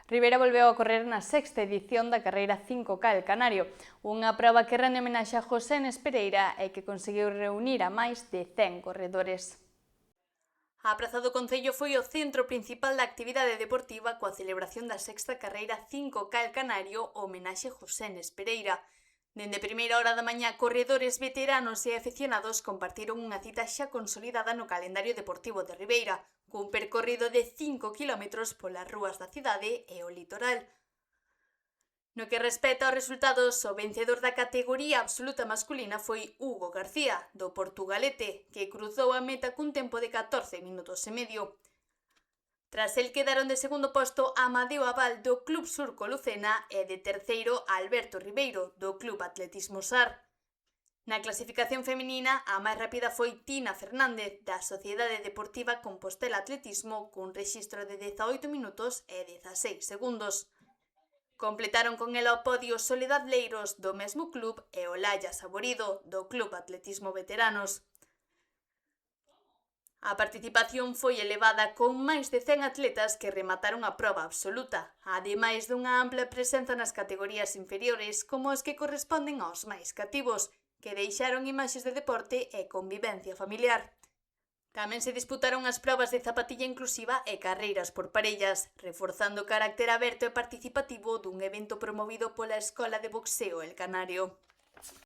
Ribeira volveu a correr na sexta edición da carreira 5K El Canario, unha proba que rende homenaxe a José Nes Pereira e que conseguiu reunir a máis de 100 corredores. A Praza do Concello foi o centro principal da actividade deportiva coa celebración da sexta carreira 5K El Canario o homenaxe a José Nes Pereira. Dende primeira hora da mañá, corredores veteranos e aficionados compartiron unha cita xa consolidada no calendario deportivo de Ribeira, cun percorrido de 5 km polas rúas da cidade e o litoral. No que respecta aos resultados, o vencedor da categoría absoluta masculina foi Hugo García, do Portugalete, que cruzou a meta cun tempo de 14 minutos e medio. Tras el quedaron de segundo posto Amadeo Abal do Club Surco Lucena e de terceiro Alberto Ribeiro do Club Atletismo Sar. Na clasificación feminina, a máis rápida foi Tina Fernández da Sociedade Deportiva Compostela Atletismo cun rexistro de 18 minutos e 16 segundos. Completaron con ela o podio Soledad Leiros do mesmo club e Olaya Saborido do Club Atletismo Veteranos. A participación foi elevada con máis de 100 atletas que remataron a proba absoluta, ademais dunha ampla presenza nas categorías inferiores como os que corresponden aos máis cativos, que deixaron imaxes de deporte e convivencia familiar. Tamén se disputaron as probas de zapatilla inclusiva e carreiras por parellas, reforzando o carácter aberto e participativo dun evento promovido pola Escola de Boxeo El Canario.